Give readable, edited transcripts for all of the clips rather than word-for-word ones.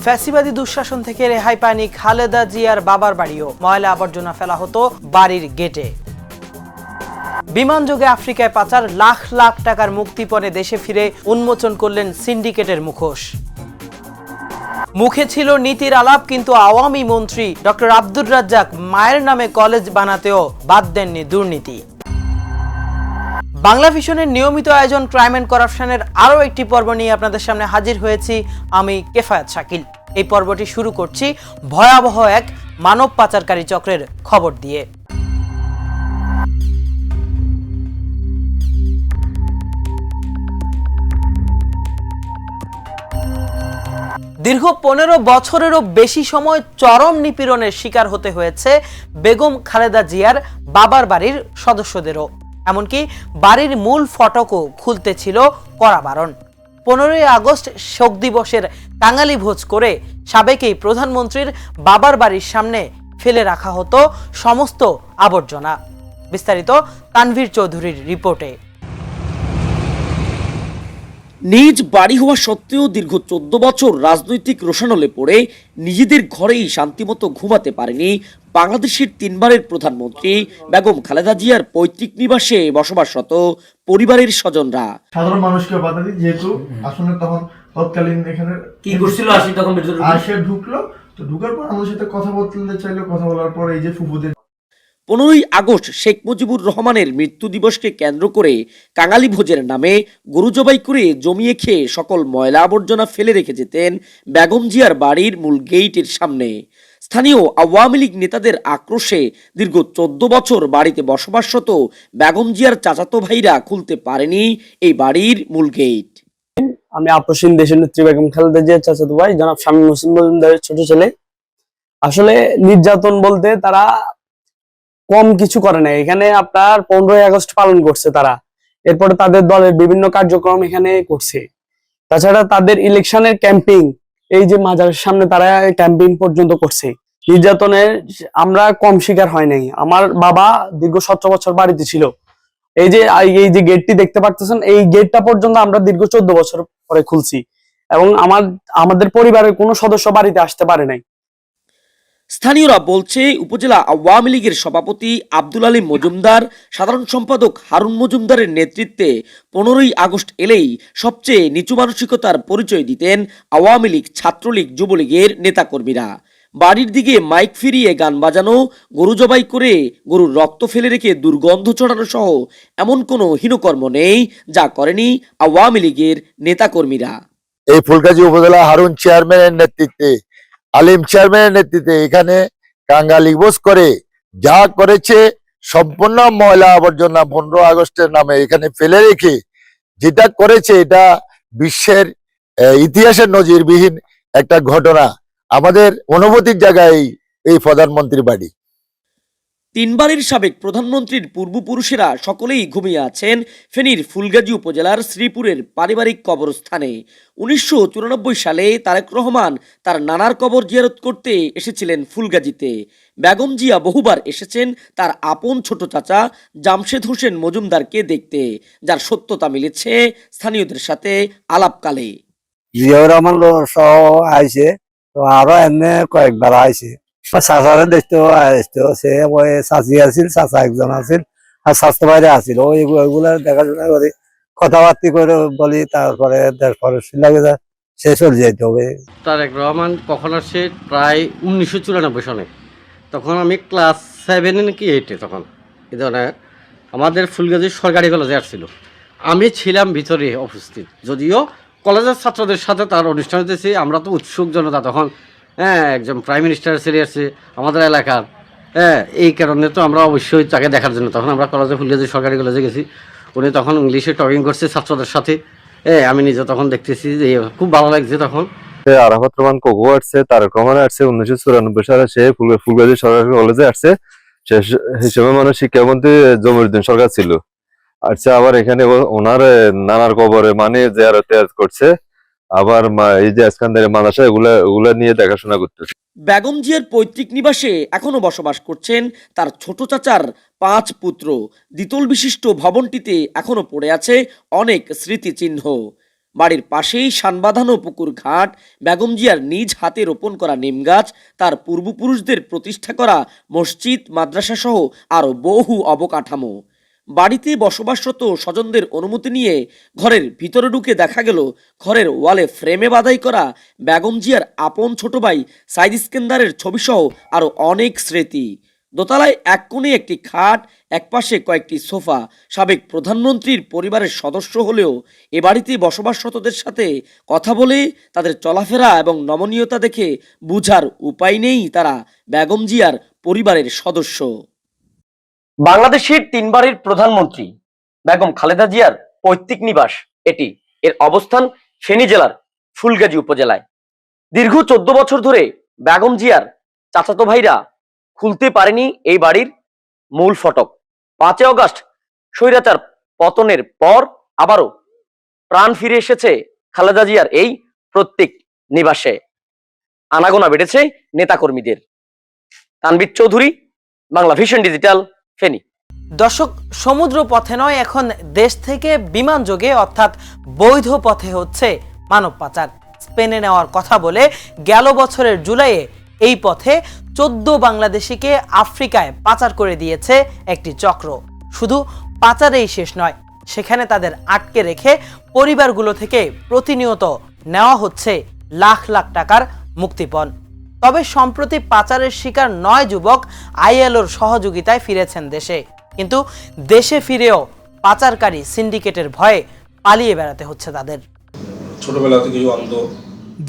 ফ্যাসিবাদী দুঃশাসন থেকে রেহাই পায়নি খালেদা জিয়ার বাবার বাড়িও, ময়লা আবর্জনা ফেলা হতো বাড়ির গেটে। বিমানযোগে আফ্রিকায় পাচার, লাখ লাখ টাকার মুক্তিপণে দেশে ফিরে উন্মোচন করলেন সিন্ডিকেটের মুখোশ। মুখে ছিল নীতির আলাপ, কিন্তু আওয়ামী মন্ত্রী ডক্টর আব্দুর রাজ্জাক মায়ের নামে কলেজ বানাতেও বাদ দেননি দুর্নীতি। বাংলা ভিশনের নিয়মিত আয়োজন ক্রাইম অ্যান্ড করাপশনের আরও একটি পর্ব নিয়ে আপনাদের সামনে হাজির হয়েছি আমি কেফায়েত শাকিল। এই পর্বটি শুরু করছি ভয়াবহ এক মানব পাচারকারী চক্রের খবর দিয়ে। দীর্ঘ 15 বছরেরও বেশি সময় চরম নিপীড়নের শিকার হতে হয়েছে বেগম খালেদা জিয়ার বাবার বাড়ির সদস্যদেরও। এমনকি বাড়ির মূল ফটকও খুলতে ছিল কড়া বারণ। 15ই আগস্ট শোক দিবসের কাঙালি ভোজ করে সাবেক এই প্রধানমন্ত্রীর বাবার বাড়ির সামনে ফেলে রাখা হতো সমস্ত আবর্জনা। বিস্তারিত তানভীর চৌধুরীর রিপোর্টে। নিজ বাড়ি হওয়া সত্ত্বেও দীর্ঘ 14 বছর রাজনৈতিক রোষানলে পড়ে নিজেদের ঘরেই শান্তিমতো ঘুমাতে পারেনি বাংলাদেশের 3 বারের প্রধানমন্ত্রী বেগম খালেদা জিয়ার পৈতৃক নিবাসে বসবাসরত পরিবারের স্বজনরা। সাধারণ মানুষকে বাধা দিই, যেহেতু আসলে তখন তৎকালীন এখানে কি করছিল আসে ঢুকলো, তো ঢুকার পর আমাদের সাথে কথা বলতে চাইলো। কথা বলার পর এই যে ফুফুদের 15ই আগস্ট শেখ মুজিবুর রহমানের মৃত্যু দিবসকে কেন্দ্র করে কাঙালি ভোজের নামে গরু জবাই করে জমিয়ে খেয়ে সকল ময়লা আবর্জনা ফেলে রেখে যেতেন বেগম জিয়ার বাড়ির মূল গেইটের সামনে। স্থানীয় আওয়ামী লীগ নেতাদের আক্রোশে দীর্ঘ 14 বছর বাড়িতে বসবাসরত বেগম জিয়ার চাচাতো ভাইরা খুলতে পারেনি এই বাড়ির মূল গেইট। আমি আপসীন দেশের নেত্রী বেগম খালেদা জিয়ার চাচাতো ভাই জনাব শামীম হোসেন মজুমদারের ছোট ছেলে। আসলে নির্যাতন বলতে তারা কম কিছু করে না। এখানে আপনার 15ই আগস্ট পালন করছে তারা, এরপরে তাদের দলের বিভিন্ন কার্যক্রম এখানে করছে। তাছাড়া তাদের ইলেকশনের ক্যাম্পিং, এই যে মাজারের সামনে তারা ক্যাম্পিং পর্যন্ত করছে। নির্যাতনের আমরা কম শিকার হয় নাই। আমার বাবা দীর্ঘ 17 বছর বাড়িতে ছিল। এই যে গেটটি দেখতে পাচ্ছেন, এই গেটটা পর্যন্ত আমরা দীর্ঘ 14 বছর পরে খুলছি এবং আমাদের পরিবারের কোনো সদস্য বাড়িতে আসতে পারে নাই। স্থানীয়রা বলছে, উপজেলা আওয়ামী লীগের সভাপতি আব্দুল আলী মজুমদার, সাধারণ সম্পাদক হারুন মজুমদারের নেতৃত্বে 15ই আগস্ট এলেই সবচেয়ে নিচু মানসিকতার পরিচয় দিতেন আওয়ামী লীগ, ছাত্রলীগ, যুবলীগের নেতাকর্মীরা। বাড়ির দিকে মাইক ফিরিয়ে গান বাজানো, গরু জবাই করে গরুর রক্ত ফেলে রেখে দুর্গন্ধ ছড়ানো সহ এমন কোনো হীনকর্ম নেই যা করেনি আওয়ামী লীগের নেতাকর্মীরা। এই ফুলগাজী উপজেলা হারুন চেয়ারম্যানের নেতৃত্বে, আলিম চেয়ারম্যানের নেতৃত্বে এখানে কাঙ্গালি ভোজ করে যা করেছে, সম্পূর্ণ ময়লা আবর্জনা 15 আগস্টের নামে এখানে ফেলে রেখে যেটা করেছে, এটা বিশ্বের ইতিহাসের নজিরবিহীন একটা ঘটনা। আমাদের অনুভূতির জায়গায় এই প্রধানমন্ত্রীর বাড়ি। 3 বারের সাবেক প্রধানমন্ত্রীর পূর্বপুরুষেরা সকলেই ঘুমিয়ে আছেন ফেনীর ফুলগাজী উপজেলার শ্রীপুরের পারিবারিক কবরস্থানে। 1994 সালে তারেক রহমান তার নানার কবর জিয়ারত করতে এসেছিলেন ফুলগাজীতে। বেগম জিয়া বহুবার এসেছেন তার আপন ছোট চাচা জামশেদ হোসেন মজুমদারকে দেখতে, যার সত্যতা মিলেছে স্থানীয়দের সাথে আলাপকালে। জিয়াউর রহমান সহ আইছে, তো আরো এমনি কয়েকবার আইছে। চাচারে দেখতে আসতো, সে ওই চাচি আছিল, চাচা একজন আছিল আর স্বাস্থ্য বাইরে আছিল। ওইগুলা দেখাশোনা করে কথাবার্তা করে বলি, তারপরে লাগে সে চলে যেতে হবে। তারেক রহমান কখন আসছে? প্রায় 1994 সনে। তখন আমি ক্লাস 7 নাকি 8-এ, তখন এই ধরনের আমাদের ফুলগাজী সরকারি কলেজে আসছিল। আমি ছিলাম ভিতরে উপস্থিত, যদিও কলেজের ছাত্রদের সাথে তার অনুষ্ঠান হতেছে। আমরা তো উৎসুক জনতা তখন। একজন প্রাইম মিনিস্টার ছেলে আসছে আমাদের এলাকার। এই কারণে তো আমরা অবশ্যই তাকে দেখার জন্য তখন আমরা কলেজে, ফুলগাজী সরকারি কলেজে গেছি। উনি তখন ইংলিশে টকিং করছে ছাত্রদের সাথে। আমি নিজে তখন দেখতেছি যে খুব ভালো লাগছে। তখন আরাফাত রহমান কোকো আসছে, তারেক রহমান আসছে 1994 সালে, সে ফুলগাজী সরকারি কলেজে আসছে। সে হিসেবে মানে শিক্ষামন্ত্রী জমিরুদ্দিন সরকার ছিল। আসছে আবার এখানে ওনার নানার কবরে মানে জিয়ারত করছে। আবার এই যে ইস্কান্দারের মাদ্রাসা এগুলা নিয়ে দেখাশোনা করতেছে। বেগম জিয়ার পৈতৃক নিবাসে এখনো বসবাস করছেন তার ছোট চাচার 5 পুত্র। দ্বিতল বিশিষ্ট ভবনটিতে এখনো পড়ে আছে অনেক স্মৃতিচিহ্ন। বাড়ির পাশেই শানবাঁধানো পুকুর ঘাট, বেগম জিয়ার নিজ হাতে রোপণ করা নিম গাছ, তার পূর্বপুরুষদের প্রতিষ্ঠা করা মসজিদ, মাদ্রাসা সহ আরও বহু অবকাঠামো। বাড়িতে বসবাসরত স্বজনদের অনুমতি নিয়ে ঘরের ভিতরে ঢুকে দেখা গেল ঘরের ওয়ালে ফ্রেমে বাধাই করা বেগম জিয়ার আপন ছোট ভাই সাইদ ইস্কেন্দারের ছবিসহ আরও অনেক স্মৃতি। দোতলায় এক কোণে একটি খাট, একপাশে কয়েকটি সোফা। সাবেক প্রধানমন্ত্রীর পরিবারের সদস্য হলেও এ বাড়িতে বসবাসরতদের সাথে কথা বলে তাদের চলাফেরা এবং নমনীয়তা দেখে বুঝার উপায় নেই তারা বেগম জিয়ার পরিবারের সদস্য। বাংলাদেশের তিনবারের প্রধানমন্ত্রী বেগম খালেদা জিয়ার পৈতৃক নিবাস এটি। এর অবস্থান ফেনী জেলার ফুলগাজী উপজেলায়। দীর্ঘ 14 বছর ধরে বেগম জিয়ার চাচাতো ভাইরা খুলতে পারেনি এই বাড়ির মূল ফটক। 5 অগস্ট স্বৈরাচার পতনের পর আবারও প্রাণ ফিরে এসেছে খালেদা জিয়ার এই প্রত্যেক নিবাসে। আনাগোনা বেড়েছে নেতাকর্মীদের। Tanvir Chowdhury, Bangla vision digital, Feni. দর্শক, সমুদ্র পথে নয়, এখন দেশ থেকে বিমান যোগে অর্থাৎ বৈধ পথে হচ্ছে মানব পাচার। স্পেনে নেওয়ার কথা বলে গেল বছরের জুলাইয়ে এই পথে 14 বাংলাদেশিকে আফ্রিকায় পাচার করে দিয়েছে একটি চক্র। শুধু পাচারেই শেষ নয়, সেখানে তাদের আটকে রেখে পরিবারগুলো থেকে প্রতিনিয়ত নেওয়া হচ্ছে লাখ লাখ টাকার মুক্তিপণ। তবে সম্প্রতি পাচারের শিকার 9 যুবক আইএলওর সহযোগিতায় ফিরেছেন দেশে, কিন্তু দেশে ফিরেও পাচারকারী সিন্ডিকেটের ভয়ে পালিয়ে বেড়াতে হচ্ছে তাদের। ছোটবেলা থেকেই অন্ধ।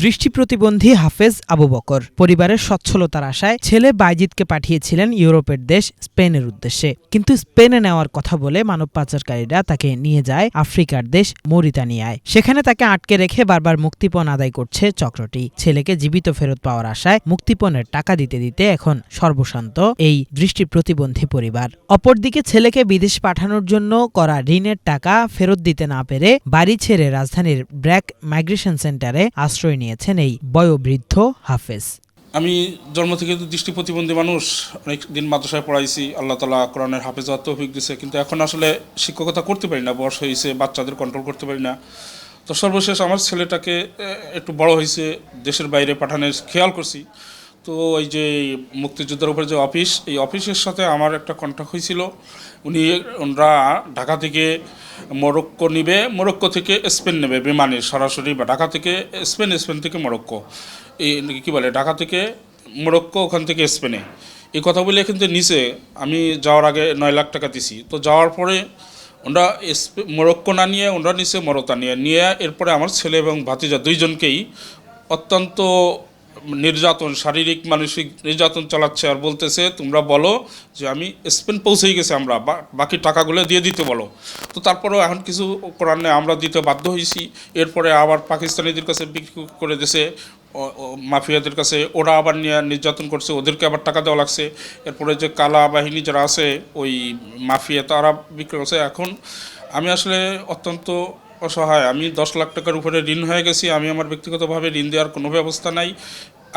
দৃষ্টি প্রতিবন্ধী হাফেজ আবু বকর পরিবারের সচ্ছলতার আশায় ছেলে বাইজিদকে পাঠিয়েছিলেন ইউরোপের দেশ স্পেনের উদ্দেশ্যে, কিন্তু স্পেনে নেওয়ার কথা বলে মানব পাচারকারীরা তাকে নিয়ে যায় আফ্রিকার দেশ মরিতানিয়ায়। সেখানে তাকে আটকে রেখে বারবার মুক্তিপণ আদায় করছে চক্রটি। ছেলেকে জীবিত ফেরত পাওয়ার আশায় মুক্তিপণের টাকা দিতে দিতে এখন সর্বশান্ত এই দৃষ্টি প্রতিবন্ধী পরিবার। অপরদিকে ছেলেকে বিদেশ পাঠানোর জন্য করা ঋণের টাকা ফেরত দিতে না পেরে বাড়ি ছেড়ে রাজধানীর ব্র্যাক মাইগ্রেশন সেন্টারে আশ্রয় নিয়েছেন এই বয়োবৃদ্ধ হাফেজ। আমি জন্ম থেকে দৃষ্টি প্রতিবন্ধী মানুষ, অনেক দিন মাদ্রাসায় পড়াইছি, আল্লাহ তাআলা কোরআনের হাফেজ হওয়ার তৌফিক দিয়েছে, কিন্তু এখন আসলে শিক্ষকতা করতে পারি না, বয়স হয়েছে, বাচ্চাদের কন্ট্রোল করতে পারি না। তো সর্বশেষ আমার ছেলেটাকে একটু বড় হয়েছে, দেশের বাইরে পাঠানোর খেয়াল করছি। তো এই যে মুক্তিযোদ্ধার উপরে যে অফিস, এই অফিসের সাথে আমার একটা কন্ট্যাক্ট হয়েছিল। ওনারা ঢাকা থেকে মরক্কো নিবে, মরক্কো থেকে স্পেন নেবে বিমানে সরাসরি, বা ঢাকা থেকে স্পেন, স্পেন থেকে মরক্কো, এই কী বলে ঢাকা থেকে মরক্কো, ওখান থেকে স্পেনে। এই কথা বলে কিন্তু নিচে আমি যাওয়ার আগে 9 লাখ টাকা দিছি। তো যাওয়ার পরে ওনারা মরক্কো না নিয়ে ওনারা নিচে মরতানিয়া নিয়ে এরপরে আমার ছেলে এবং ভাতিজা দুইজনকেই অত্যন্ত নির্যাতন, শারীরিক মানসিক নির্যাতন চালাচ্ছে। আর বলতেছে তোমরা বলো যে আমি স্পেন পৌঁছেই গেছে, আমরা বাকি টাকাগুলো দিয়ে দিতে বলো। তো তারপরেও এখন কিছু করার নেই, আমরা দিতে বাধ্য হয়েছি। এরপরে আবার পাকিস্তানিদের কাছে বিক্রি করে দিয়েছে, মাফিয়াদের কাছে, ওরা আবার নিয়ে নির্যাতন করছে, ওদেরকে আবার টাকা দেওয়া লাগছে। এরপরে যে কালা বাহিনী যারা আছে, ওই মাফিয়া, তারা বিক্রি করছে। এখন আমি আসলে অত্যন্ত অসহায়। আমি 10 লাখ টাকার উপরে ঋণ হয়ে গেছি। আমি আমার ব্যক্তিগতভাবে ঋণ দেওয়ার কোনো ব্যবস্থা নাই।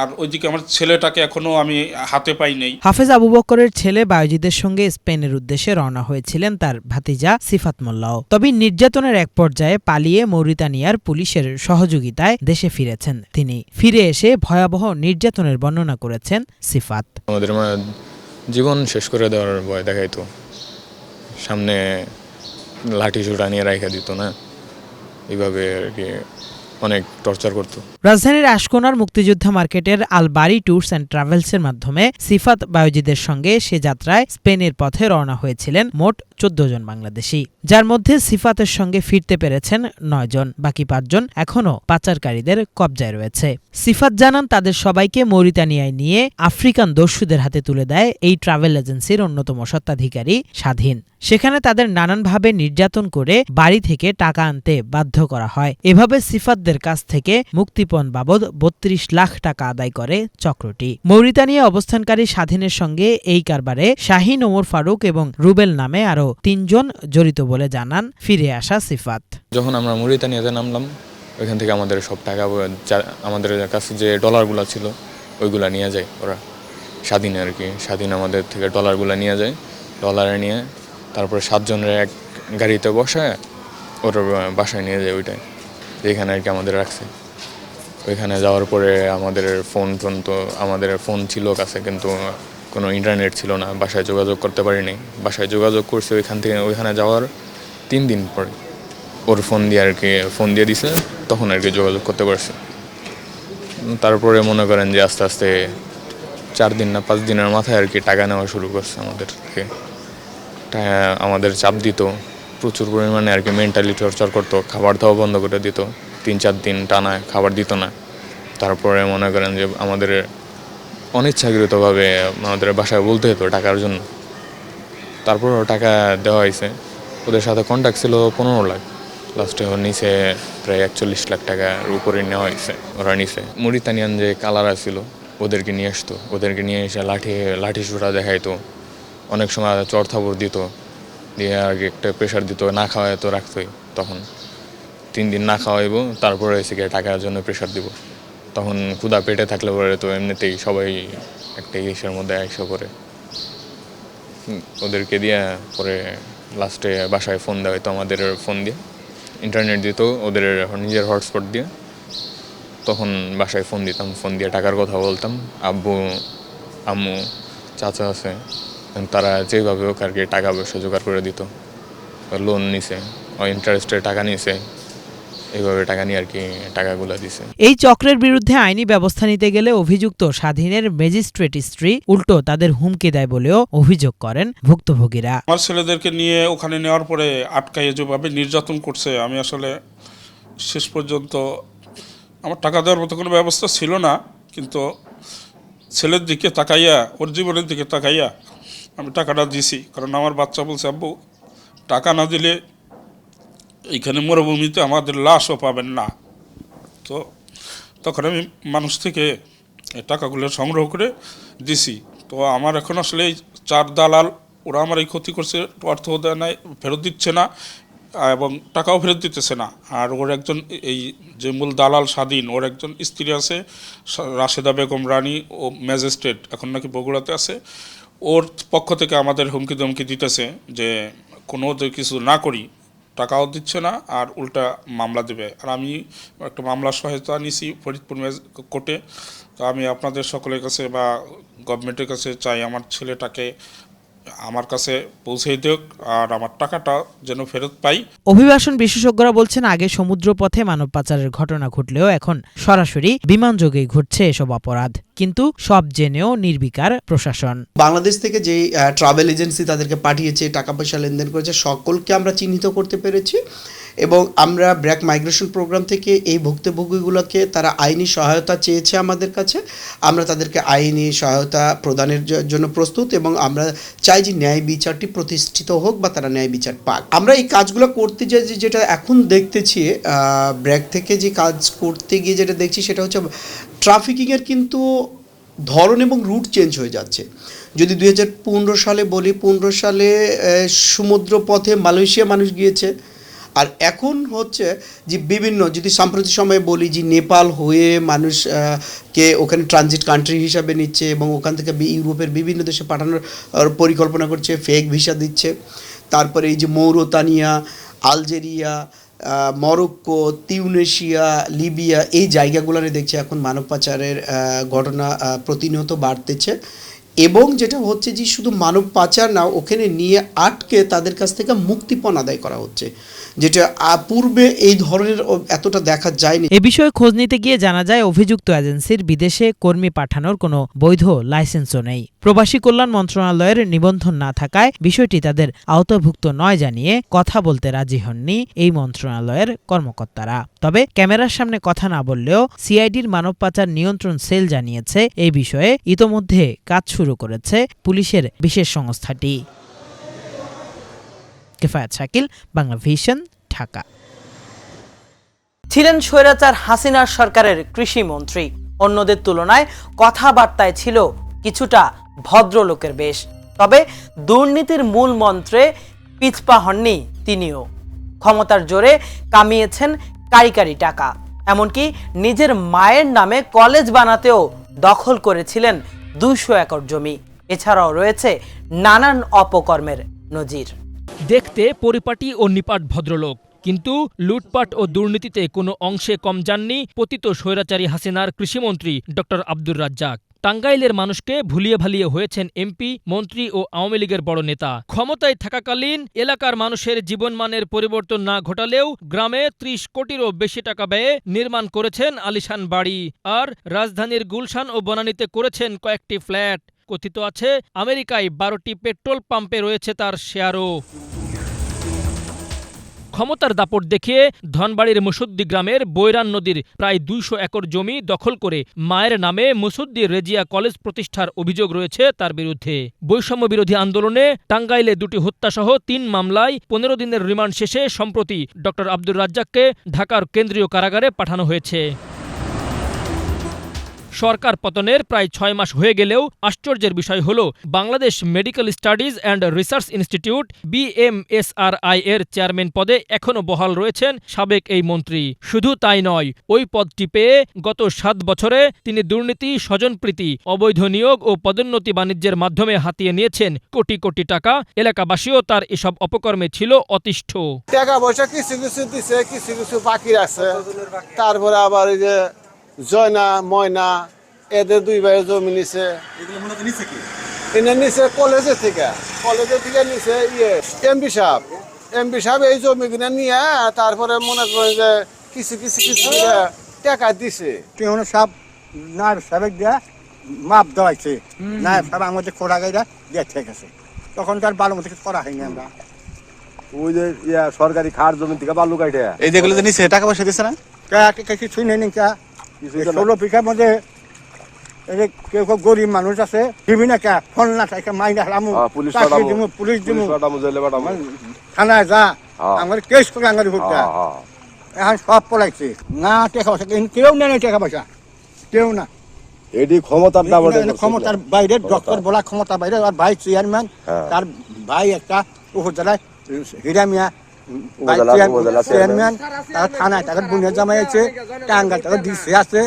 আর ওইদিকে আমার ছেলেটাকে এখনো আমি হাতে পাই নাই। হাফেজ আবু বকরের ছেলে বায়জিদের সঙ্গে স্পেনের উদ্দেশ্যে রওনা হয়েছিলেন তার ভাতিজা সিফাত মোল্লাও। তবে নির্যাতনের এক পর্যায়ে পালিয়ে মৌরিতানিয়ার পুলিশের সহযোগিতায় দেশে ফিরেছেন তিনি। ফিরে এসে ভয়াবহ নির্যাতনের বর্ণনা করেছেন সিফাত। আমাদের জীবন শেষ করে দেওয়ার ভয় দেখাইতো, সামনে লাঠি চূড়া নিয়ে রাখা দিত না, এইভাবে আর কি অনেক টর্চার করতো। রাজধানীর আশকোনার মুক্তিযোদ্ধা মার্কেটের আলবারি ট্যুরস অ্যান্ড ট্রাভেলসের মাধ্যমে সিফাত বায়জিদের সঙ্গে সে যাত্রায় স্পেনের পথে রওনা হয়েছিলেন মোট 14 জন বাংলাদেশি, যার মধ্যে সিফাতের সঙ্গে ফিরতে পেরেছেন 9 জন। বাকি 5 জন এখনও পাচারকারীদের কবজায় রয়েছে। সিফাত জানান তাদের সবাইকে মৌরিতানিয়ায় নিয়ে আফ্রিকান দস্যুদের হাতে তুলে দেয় এই ট্রাভেল এজেন্সির অন্যতম স্বত্বাধিকারী স্বাধীন। সেখানে তাদের নানানভাবে নির্যাতন করে বাড়ি থেকে টাকা আনতে বাধ্য করা হয়। এভাবে সিফাতদের কাছ থেকে মুক্তিপণ বাবদ 32 লাখ টাকা আদায় করে চক্রটি। মৌরিতানিয়া অবস্থানকারী স্বাধীনের সঙ্গে এই কারবারে শাহিন, ওমর ফারুক এবং রুবেল নামে আরও 3 জন জড়িত বলে জানান ফিরে আসা সিফাত। যখন আমরা মৌরিতানিয়াতে নামলাম, ওইখান থেকে আমাদের সব টাকা, আমাদের কাছে যে ডলারগুলো ছিল ওইগুলা নিয়ে যায় ওরা, স্বাধীন আর কি। স্বাধীন আমাদের থেকে ডলারগুলো নিয়ে যায়, ডলারে নিয়ে তারপরে 7 জনের এক গাড়িতে বসায় ওর বাসায় নিয়ে যায়। ওইটাই যেখানে আর কি আমাদের রাখছে। ওইখানে যাওয়ার পরে আমাদের আমাদের ফোন ছিল কাছে, কিন্তু কোনো ইন্টারনেট ছিল না, বাসায় যোগাযোগ করতে পারিনি। বাসায় যোগাযোগ করছি ওইখানে যাওয়ার 3 দিন পরে ওর ফোন দিয়ে দিছে, তখন আর কি যোগাযোগ করতে পারছি। তারপরে মনে করেন যে আস্তে আস্তে 4 দিন না 5 দিনের মাথায় আর কি টাকা নেওয়া শুরু করছে আমাদের থেকে। আমাদের চাপ দিত প্রচুর পরিমাণে আর কি, মেন্টালি টর্চার করতো, খাবার দাওয়া বন্ধ করে দিত, 3-4 দিন টানা খাবার দিত না। তারপরে মনে করেন যে আমাদের অনিচ্ছাকৃতভাবে আমাদের বাসায় বলতে হতো টাকার জন্য। তারপরও টাকা দেওয়া হয়েছে। ওদের সাথে কন্ট্যাক্ট ছিল 15 লাখ, লাস্টে নিচে প্রায় 41 লাখ টাকার উপরে নেওয়া হয়েছে। ওরা নিচে মরিতানিয়ান যে কালার ছিল ওদেরকে নিয়ে আসতো, ওদেরকে নিয়ে এসে লাঠি সুরা দেখাইতো, অনেক সময় চর থাপড় দিত, দিয়ে আগে একটা প্রেশার দিত, না খাওয়ায় তো রাখতোই। তখন 3 দিন না খাওয়াইব, তারপরে এসে গিয়ে টাকার জন্য প্রেশার দিব। তখন ক্ষুধা পেটে থাকলে পরে তো এমনিতেই সবাই একটা ইসের মধ্যে আইসা করে ওদেরকে দিয়ে পরে লাস্টে বাসায় ফোন দেওয়া হয়তো, আমাদের ফোন দিয়ে ইন্টারনেট দিত, ওদের নিজের হটস্পট দিয়ে। তখন বাসায় ফোন দিতাম, ফোন দিয়ে টাকার কথা বলতাম। আব্বু আম্মু চাচা আছে, তারা যেভাবে হোক আর কি টাকা পয়সা জোগাড় করে দিত। লোন নিছে, ইন্টারেস্টে টাকা নিছে, এইভাবে টাকা নিয়ে আর কি টাকাগুলো দিছে। এই চক্রের বিরুদ্ধে আইনি ব্যবস্থা নিতে গেলে অভিযুক্ত স্বাধীনের ম্যাজিস্ট্রেট স্ত্রী উল্টো তাদের হুমকি দেয় বলেও অভিযোগ করেন ভুক্তভোগীরা। আমার ছেলেদেরকে নিয়ে ওখানে নেওয়ার পরে আটকাইয়ে যেভাবে নির্যাতন করছে, আমি আসলে শেষ পর্যন্ত আমার টাকা দেওয়ার মতো কোনো ব্যবস্থা ছিল না, কিন্তু ছেলের দিকে তাকাইয়া, ওর জীবনের দিকে তাকাইয়া আমি টাকাটা দিছি। কারণ আমার বাচ্চা বলছে, আব্বু টাকা না দিলে এইখানে মরুভূমিতে আমাদের লাশও পাবেন না। তো তখন আমি মানুষ থেকে এই টাকাগুলো সংগ্রহ করে দিছি। তো আমার এখন আসলে এই 4 দালাল, ওরা আমার এই ক্ষতি করছে, অর্থ দেয় নাই, ফেরত দিচ্ছে না, এবং টাকাও ফেরত দিতেছে না। আর ওর একজন, এই যে মূল দালাল স্বাধীন, ওর একজন স্ত্রী আছে রাশেদা বেগম রানী, ও ম্যাজিস্ট্রেট, এখন নাকি বগুড়াতে আছে। ওর পক্ষ থেকে আমাদের হুমকি ধমকি দিতেছে যে কোনো কিছু না করি টাকাও দিচ্ছে না, আর উল্টা মামলা দেবে। আর আমি একটা মামলার সহায়তা নিছি ফরিদপুর কোর্টে। তো আমি আপনাদের সকলের কাছে বা গভর্নমেন্টের কাছে চাই, আমার ছেলেটাকে আমার কাছে পৌঁছে দিক, আর আমার টাকাটা যেন ফেরত পাই। অভিবাসন বিশেষজ্ঞরা বলছেন, আগে সমুদ্রপথে মানব পাচারের ঘটনা ঘটলেও এখন সরাসরি বিমানযোগেই ঘটছে এসব অপরাধ, কিন্তু সব জেনেও নির্বিকার প্রশাসন। বাংলাদেশ থেকে যে ট্রাভেল এজেন্সি তাদেরকে পাঠিয়েছে, টাকা পয়সা লেনদেন করেছে, সকলকে আমরা চিহ্নিত করতে পেরেছি। এবং আমরা ব্র্যাক মাইগ্রেশন প্রোগ্রাম থেকে এই ভুক্তভোগীগুলোকে, তারা আইনি সহায়তা চেয়েছে আমাদের কাছে, আমরা তাদেরকে আইনি সহায়তা প্রদানের জন্য প্রস্তুত, এবং আমরা চাই যে ন্যায় বিচারটি প্রতিষ্ঠিত হোক বা তারা ন্যায় বিচার পাক। আমরা এই কাজগুলো করতে যাই, যেটা এখন দেখতেছি ব্র্যাক থেকে যে কাজ করতে গিয়ে যেটা দেখছি, সেটা হচ্ছে ট্রাফিকিংয়ের কিন্তু ধরন এবং রুট চেঞ্জ হয়ে যাচ্ছে। যদি 2015 সালে বলি, 15 সালে সমুদ্র পথে মালয়েশিয়া মানুষ গিয়েছে, আর এখন হচ্ছে যে বিভিন্ন, যদি সাম্প্রতিক সময়ে বলি যে নেপাল হয়ে মানুষকে ওখানে ট্রানজিট কান্ট্রি হিসাবে নিচ্ছে, এবং ওখান থেকে ইউরোপের বিভিন্ন দেশে পাঠানোর পরিকল্পনা করছে, ফেক ভিসা দিচ্ছে। তারপরে এই যে মৌরতানিয়া, আলজেরিয়া, মরক্কো, তিউনেশিয়া, লিবিয়া, এই জায়গাগুলোরে দেখছি এখন মানব পাচারের ঘটনা প্রতিনিয়ত বাড়তেছে। এবং যেটা হচ্ছে যে শুধু মানব পাচার না, ওখানে নিয়ে আটকে তাদের কাছ থেকে মুক্তিপণ আদায় করা হচ্ছে, যেটা পূর্বে এই ধরনের এতটা দেখা যায়নি। এ বিষয়ে খোঁজ নিতে গিয়ে জানা যায়, অভিযুক্ত এজেন্সির বিদেশে কর্মী পাঠানোর কোনো বৈধ লাইসেন্সও নেই। প্রবাসী কল্যাণ মন্ত্রণালয়ের নিবন্ধন না থাকায় বিষয়টি তাদের আওতাভুক্ত নয় জানিয়ে কথা বলতে রাজি হননি এই মন্ত্রণালয়ের কর্মকর্তারা। তবে ক্যামেরার সামনে কথা না বললেও সিআইডির মানব পাচার নিয়ন্ত্রণ সেল জানিয়েছে, এই বিষয়ে ইতোমধ্যে কাজ শুরু করেছে পুলিশের বিশেষ সংস্থাটি। কিফায়াত শাকিল, বাংলা ভিশন, ঢাকা। ছিলেন স্বৈরাচার হাসিনার সরকারের কৃষিমন্ত্রী। অন্যদের তুলনায় কথাবার্তায় ছিল কিছুটা ভদ্রলোকের বেশ, তবে দুর্নীতির মূল মন্ত্রে পিছপা হননি তিনিও। ক্ষমতার জোরে কামিয়েছেন কারি কারি টাকা, এমনকি নিজের মায়ের নামে কলেজ বানাতেও দখল করেছিলেন 200 একর জমি। এছাড়াও রয়েছে নানান অপকর্মের নজির। দেখতে পরিপাটি ও নিপাট ভদ্রলোক, কিন্তু লুটপাট ও দুর্নীতিতে কোনো অংশে কম যাননি পতিত স্বৈরাচারী হাসিনার কৃষিমন্ত্রী ডক্টর আব্দুর রাজ্জাক। টাঙ্গাইলের মানুষকে ভুলিয়ে ভালিয়ে হয়েছেন এমপি, মন্ত্রী ও আওয়ামী লীগের বড় নেতা। ক্ষমতায় থাকাকালীন এলাকার মানুষের জীবনমানের পরিবর্তন না ঘটালেও গ্রামে ৩০ কোটিরও বেশি টাকা ব্যয়ে নির্মাণ করেছেন আলিশান বাড়ি, আর রাজধানীর গুলশান ও বনানীতে করেছেন কয়েকটি ফ্ল্যাট। কথিত আছে আমেরিকায় ১২টি পেট্রোল পাম্পে রয়েছে তার শেয়ারও। ক্ষমতার দাপট দেখিয়ে ধনবাড়ির মুসুদ্দি গ্রামের বৈরান নদীর প্রায় ২০০ একর জমি দখল করে মায়ের নামে মুসুদ্দি রেজিয়া কলেজ প্রতিষ্ঠার অভিযোগ রয়েছে তার বিরুদ্ধে। বৈষম্য বিরোধী আন্দোলনে টাঙ্গাইলে ২টি হত্যাসহ ৩ মামলায় ১৫ দিনের রিমান্ড শেষে সম্প্রতি ডক্টর আব্দুর রাজ্জাককে ঢাকার কেন্দ্রীয় কারাগারে পাঠানো হয়েছে। সরকার পতনের প্রায় ৬ মাস হয়ে গেলেও আশ্চর্যের বিষয় হল Bangladesh medical studies and research institute BMSRI এর চেয়ারম্যান পদে এখনও বহাল রয়েছেন সাবেক এই মন্ত্রী। শুধু তাই নয়, ওই পদটি পেয়ে গত ৭ বছরে তিনি দুর্নীতি, স্বজনপ্রীতি, অবৈধ নিয়োগ ও পদোন্নতি বাণিজ্যের মাধ্যমে হাতিয়ে নিয়েছেন কোটি কোটি টাকা। এলাকাবাসীও তার এসব অপকর্মে ছিল অতিষ্ঠ। টাকা পয়সা কিছু কিছু দিছে, কিছু কিছু বাকি আছে। তারপরে আবার এই যে জয়না ময়না এদের 2 ভাইয়ের জমি নিছে। এনে নিছে কলেজের থেকে নিছে এমপি সাহেব এই জমি কিনে নিয়ে তারপরে মনে করেন যে কিছু কিছু কিছু টাকা দিছে। কেউ সব নায়ব সাহেব দিয়া মাপ দেওয়াইছে, নায়ব সাহেব আমাদের খোরা গাইরা দিয়ে ঠিক আছে, তখন তার ভালো মতো কিছু করা হয়নি। আমরা ওই যে সরকারি খার জমি থেকে বালু কাটে এই যেগুলো নিছে টাকা পয়সা দিছে না, কিছুই নেই। 16 বিঘার মধ্যে কেউ কেউ গরিব মানুষ আছে, দিবি না কে ফোন না থাকে মাইনা হারামু, পুলিশ দিমু, থানায় যা আমার কেস করে আঙারি ভুট্টা। এখন সব পড়াইছে না, টাকা পয়সা কেউ নেই, টাকা পয়সা কেউ না। এটি ক্ষমতার বাইরে, ডক্টর বলা ক্ষমতার বাইরে। আর ভাই চেয়ারম্যান, তার ভাই একটা উপজেলায় হীরা মিয়া চেয়ারম্যান, তার থানায় তাকে বুনিয়া জামাই আছে, টাঙ্গাল তাকে ডিসি আছে।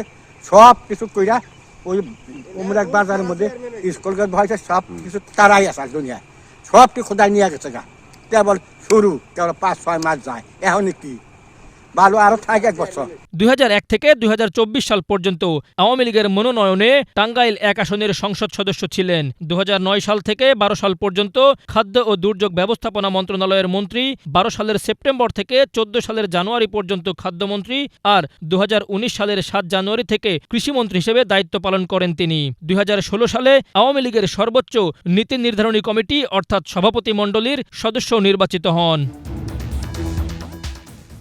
সব কিছু কইরা ওই উমরাক বাজারের মধ্যে স্কুল ভয়সে সব কিছু তারাই আছে দুনিয়ায়, সব কি খোদাই নিয়ে গেছে গা। কেবল শুরু, কেবল ৫-৬ মাস যায়। এখন কি ভালো আরো থাকে ১ বছর। ২০০১ থেকে ২০২৪ সাল পর্যন্ত আওয়ামী লীগের মনোনয়নে টাঙ্গাইল ১ আসনের সংসদ সদস্য ছিলেন। ২০০৯ সাল থেকে ১২ সাল পর্যন্ত খাদ্য ও দুর্যোগ ব্যবস্থাপনা মন্ত্রণালয়ের মন্ত্রী, ১২ সালের সেপ্টেম্বর থেকে ১৪ সালের জানুয়ারি পর্যন্ত খাদ্যমন্ত্রী, আর ২০১৯ সালের ৭ জানুয়ারি থেকে কৃষিমন্ত্রী হিসেবে দায়িত্ব পালন করেন তিনি। ২০১৬ সালে আওয়ামী লীগের সর্বোচ্চ নীতি নির্ধারণী কমিটি অর্থাৎ সভাপতি মণ্ডলীর সদস্য নির্বাচিত হন।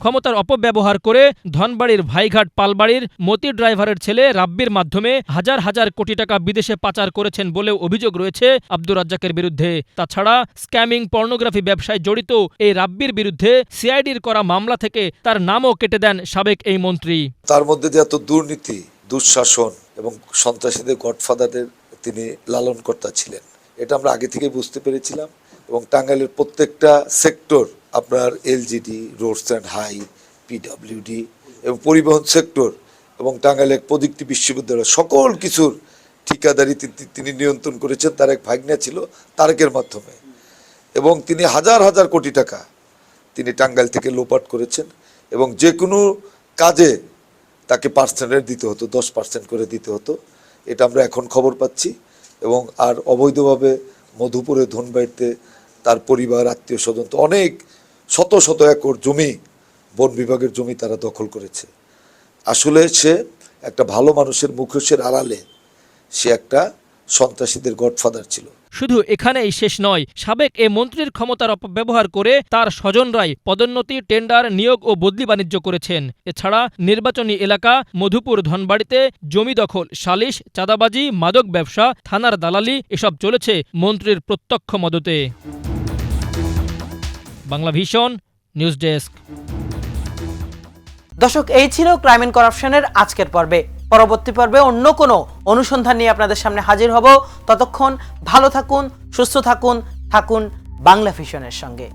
ক্ষমতার অপব্যবহার করে ধনবাড়ির ভাইঘাট পালবাড়ির মতি ড্রাইভারের ছেলে রাব্বির মাধ্যমে হাজার হাজার কোটি টাকা বিদেশে পাচার করেছেন বলেও অভিযোগ রয়েছে আব্দুর রাজ্জাকের বিরুদ্ধে। তাছাড়া স্ক্যামিং, পর্নোগ্রাফি ব্যবসায় জড়িত এই রাব্বির বিরুদ্ধে সিআইডির করা মামলা থেকে তার নামও কেটে দেন সাবেক এই মন্ত্রী। তার মধ্যে যে এত দুর্নীতি, দুঃশাসন এবং সন্ত্রাসীদের গডফাদারদের তিনি লালনকর্তা ছিলেন, এটা আমরা আগে থেকে বুঝতে পেরেছিলাম। এবং টাঙ্গাইলের প্রত্যেকটা সেক্টর, আপনার LGD, roads and high, PWD এবং পরিবহন সেক্টর এবং টাঙ্গাইলের প্রযুক্তি বিশ্ববিদ্যালয়, সকল কিছুর ঠিকাদারি তিনি নিয়ন্ত্রণ করেছেন। তার এক ভাগ্নে ছিল তারেকের মাধ্যমে, এবং তিনি হাজার হাজার কোটি টাকা তিনি টাঙ্গাইল থেকে লোপাট করেছেন। এবং যে কোনো কাজে তাকে পার্সেন্টেজ দিতে হতো, 10% করে দিতে হতো। এটা আমরা এখন খবর পাচ্ছি। এবং আর অবৈধভাবে মধুপুরে, ধনবাড়িতে তার পরিবার, আত্মীয় স্বজন তো অনেক শত শত একর জমি, বন বিভাগের জমি তারা দখল করেছে। আসলে সে একটা ভালো মানুষের মুখোশের আড়ালে সে একটা সন্ত্রাসীদের গডফাদার ছিল। শুধু এখানেই শেষ নয়, সাবেক এ মন্ত্রীর ক্ষমতার অপব্যবহার করে তার স্বজনরাই পদোন্নতি, টেন্ডার, নিয়োগ ও বদলি বাণিজ্য করেছেন। এছাড়া নির্বাচনী এলাকা মধুপুর ধনবাড়িতে জমি দখল, সালিশ, চাঁদাবাজি, মাদক ব্যবসা, থানার দালালি এসব চলেছে মন্ত্রীর প্রত্যক্ষ মদতে। Bangla vision news desk. দর্শক, এই ছিল ক্রাইম এন্ড করাপশনের আজকের পর্বে। পরবর্তী পর্বে অন্য কোনো অনুসন্ধান নিয়ে আপনাদের সামনে হাজির হব। ততক্ষণ ভালো থাকুন, সুস্থ থাকুন, থাকুন বাংলা ভিশনের সঙ্গে।